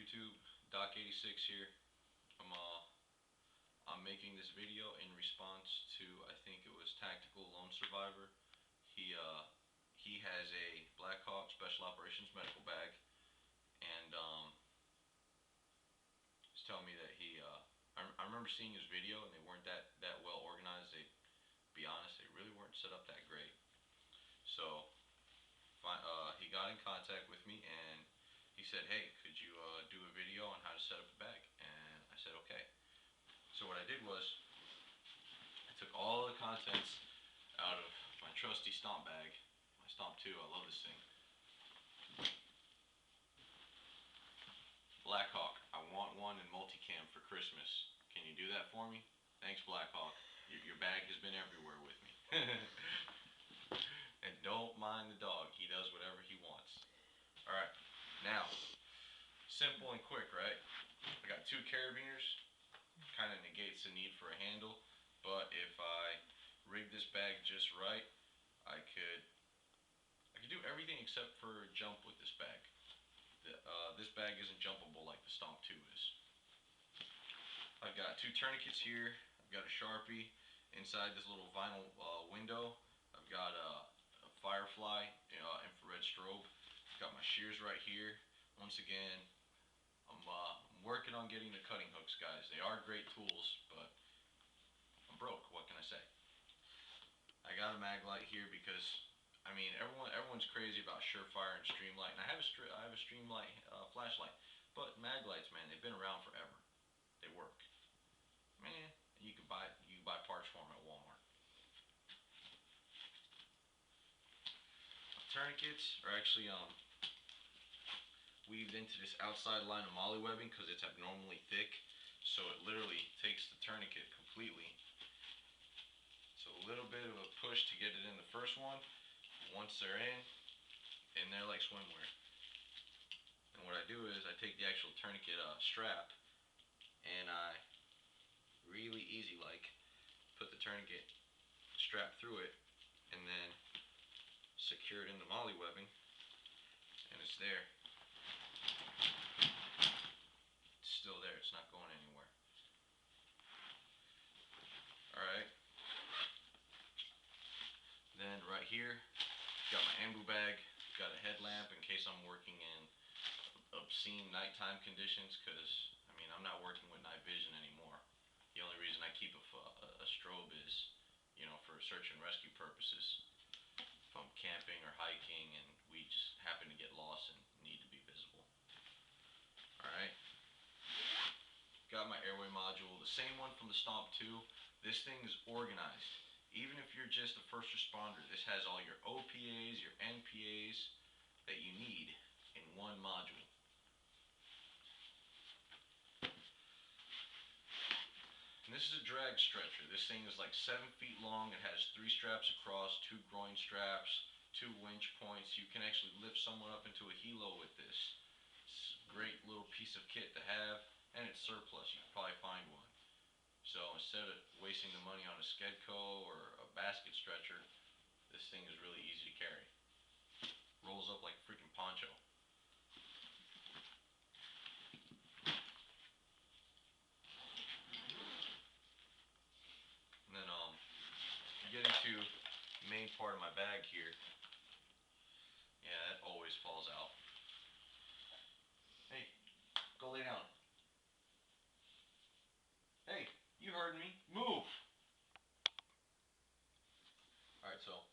YouTube, Doc86 here. I'm making this video in response to, I think it was TacticalSoleSurvivor. He has a BlackHawk Special Operations medical bag, and he's telling me that I remember seeing his video, and they weren't that well organized. They, to be honest, they really weren't set up that great. So he got in contact with me, and he said, "Hey, could you do a video on how to set up a bag?" And I said, "Okay." So what I did was, I took all the contents out of my trusty Stomp bag, my Stomp 2, I love this thing. BlackHawk, I want one in multicam for Christmas. Can you do that for me? Thanks, BlackHawk. Your bag has been everywhere with me. And don't mind the dog, he does whatever he wants. Alright, now, simple and quick, right? I got two carabiners, kind of negates the need for a handle, but if I rig this bag just right, I could do everything except for jump with this bag. This bag isn't jumpable like the Stomp 2 is. I've got two tourniquets here. I've got a Sharpie inside this little vinyl window. I've got a Firefly infrared strobe. I've got my shears right here. Once again, I'm working on getting the cutting hooks, guys. They are great tools, but I'm broke. What can I say? I got a mag light here because, I mean, everyone's crazy about Surefire and Streamlight, and I have a Streamlight flashlight. But mag lights, man, they've been around forever. They work. Man, you can buy parts for them at Walmart. Tourniquets are actually weaved into this outside line of molly webbing because it's abnormally thick, so it literally takes the tourniquet completely. So a little bit of a push to get it in the first one. Once they're in, and they're like swimwear. And what I do is I take the actual tourniquet strap, and I really easy like put the tourniquet strap through it, and then secure it in the molly webbing, and it's there. It's still there, it's not going anywhere. Alright. Then right here, got my ambu bag, got a headlamp in case I'm working in obscene nighttime conditions, because, I mean, I'm not working with night vision anymore. The only reason I keep a strobe is, you know, for search and rescue purposes. If I'm camping or hiking and we just happen to get lost and need to be visible. Alright. Got my airway module, the same one from the Stomp 2. This thing is organized. Even if you're just a first responder, this has all your OPAs, your NPAs that you need in one module. And this is a drag stretcher. This thing is like 7 feet long. It has 3 straps across, 2 groin straps, 2 winch points. You can actually lift someone up into a helo with this. It's a great little piece of kit to have, and it's surplus. You can probably find one. So instead of wasting the money on a Skedco or a basket stretcher, this thing is really easy to carry. Rolls up like a freaking poncho. And then you get into the main part of my bag here. Yeah, that always falls out. Hey, go lay down. Hey, you heard me. Move! Alright, so,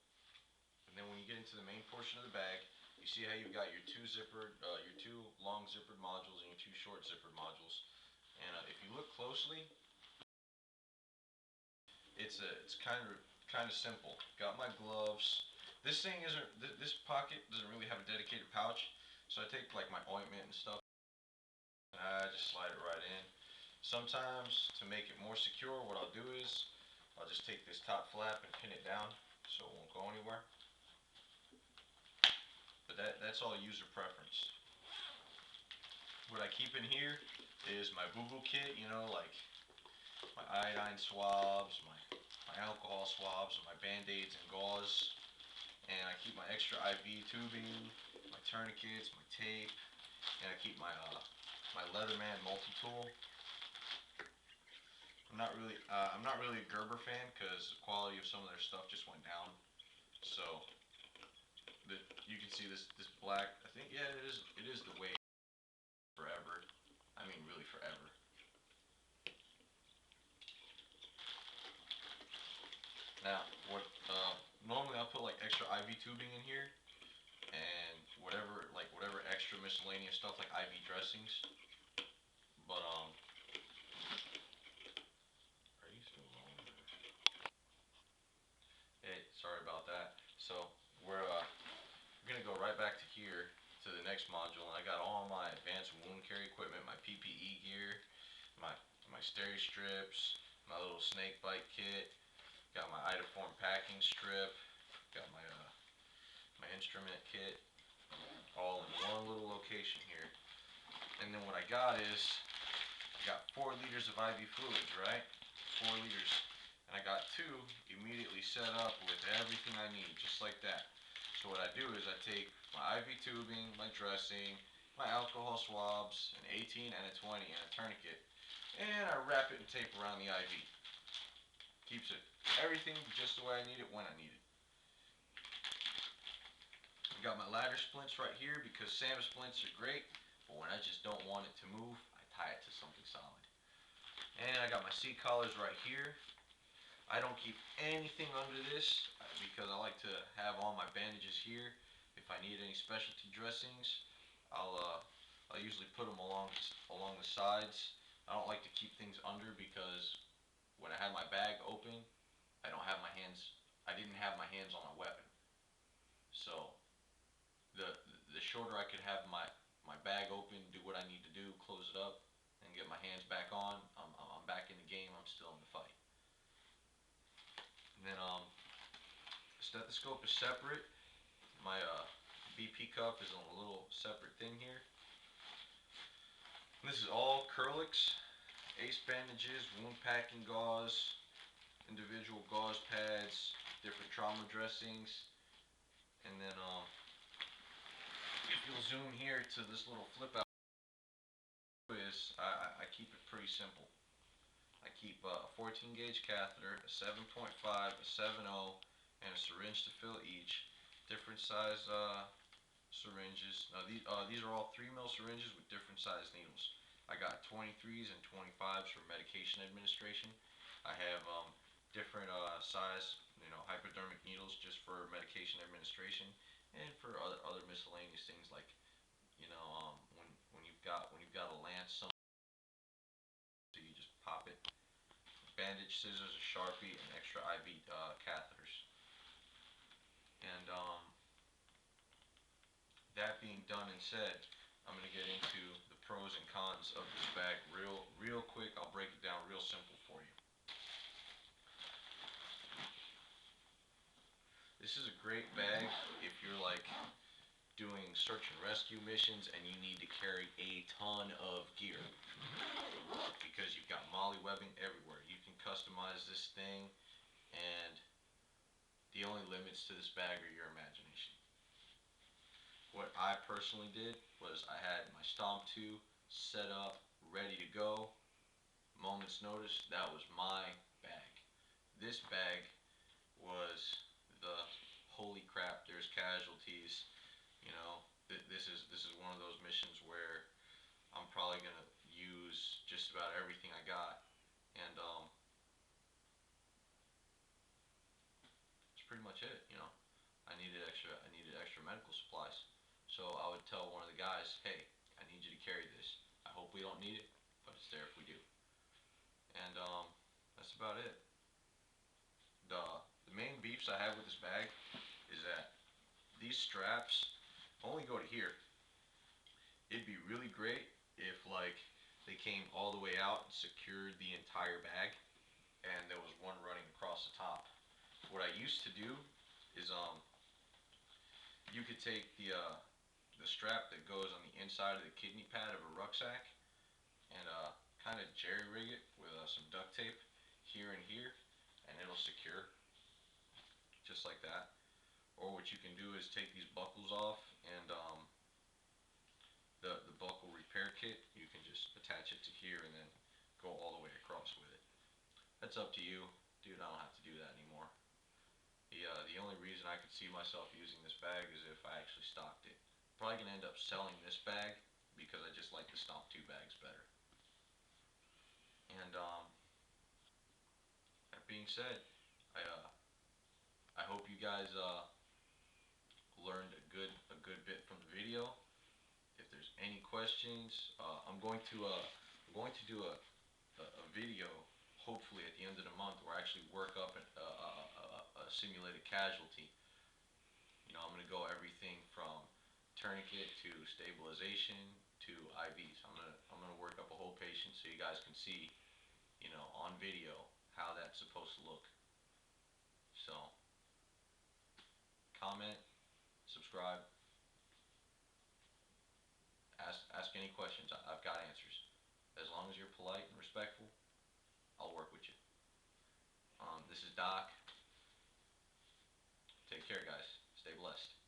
and then when you get into the main portion of the bag, you see how you've got your your two long zippered modules and your 2 short zippered modules. And if you look closely, it's kind of simple. Got my gloves. This thing isn't. This pocket doesn't really have a dedicated pouch, so I take like my ointment and stuff, and I just slide it right in. Sometimes, to make it more secure, what I'll do is I'll just take this top flap and pin it down so it won't go anywhere. But that's all user preference. What I keep in here is my boo-boo kit, you know, like my iodine swabs, my alcohol swabs, my band-aids and gauze. And I keep my extra IV tubing, my tourniquets, my tape, and I keep my my Leatherman multi-tool. I'm not really a Gerber fan because the quality of some of their stuff just went down. So you can see this black. I think yeah, it is the way forever. I mean really forever. Now what? Normally I'll put like extra IV tubing in here and whatever extra miscellaneous stuff like IV dressings. But are you still on? Hey, sorry about that. So we're gonna go right back to here to the next module, and I got all my advanced wound care equipment, my PPE gear, my my steri strips, my little snake bite kit, got my itoform packing strip, got my instrument kit, all in one little location here. And then what I got is I got 4 liters of IV fluids, right? 4 liters. And I got 2 immediately set up with everything I need, just like that. So what I do is I take my IV tubing, my dressing, my alcohol swabs, an 18 and a 20 and a tourniquet, and I wrap it in tape around the IV. Keeps it everything just the way I need it when I need it. I got my ladder splints right here because SAM splints are great, but when I just don't want it to move, I tie it to something solid. And I got my seat collars right here. I don't keep anything under this because I like to have all my bandages here. If I need any specialty dressings, I'll usually put them along the sides. I don't like to keep things under because when I had my bag open, I don't have my hands. I didn't have my hands on a weapon. So the the shorter I could have my bag open, do what I need to do, close it up, and get my hands back on, I'm back in the game. I'm still in the fight. And then stethoscope is separate. My BP cuff is on a little separate thing here. And this is all Curlix, ace bandages, wound packing gauze, individual gauze pads, different trauma dressings, and then if you'll zoom here to this little flip out, I keep it pretty simple. I keep a 14 gauge catheter, a 7.5, a 7.0, and a syringe to fill each. Different size syringes. Now these are all 3 mil syringes with different size needles. I got 23s and 25s for medication administration. I have different size, hypodermic needles just for medication administration, and for other miscellaneous things like, when you've got a lance, so you just pop it. Bandage, scissors, a Sharpie, and extra IV catheters. And that being done and said, I'm going to get into the pros and cons of this bag real quick. I'll break it down real simple for you. This is a great bag if you're like doing search and rescue missions and you need to carry a ton of gear because you've got molly webbing everywhere. You can customize this thing, and the only limits to this bag are your imagination. What I personally did was I had my Stomp 2 set up, ready to go. Moment's notice, that was my bag. This bag was the holy crap, there's casualties. This is one of those missions where I'm probably gonna use just about everything I got, and that's pretty much it. I needed extra medical supplies, so I would tell one of the guys, hey, I need you to carry this. I hope we don't need it, but it's there if we do. And that's about it. The main beefs I have with this bag is that these straps only go to here. It'd be really great if like they came all the way out and secured the entire bag, and there was one running across the top. What I used to do is you could take the strap that goes on the inside of the kidney pad of a rucksack and kind of jerry rig it with some duct tape here and here, and it'll secure just like that. Or what you can do is take these buckles off, and the buckle repair kit, you can just here and then go all the way across with it. That's up to you. Dude, I don't have to do that anymore. The only reason I could see myself using this bag is if I actually stocked it. Probably gonna end up selling this bag because I just like the Stomp 2 bags better. And that being said, I hope you guys learned a good bit from the video. If there's any questions, I'm going to do a video hopefully at the end of the month where I actually work up a simulated casualty. You know, I'm going to go everything from tourniquet to stabilization to IVs. I'm gonna work up a whole patient so you guys can see, you know, on video how that's supposed to look. So, comment, subscribe, ask any questions. I've got answers. As long as you're polite and respectful, I'll work with you. This is Doc. Take care, guys. Stay blessed.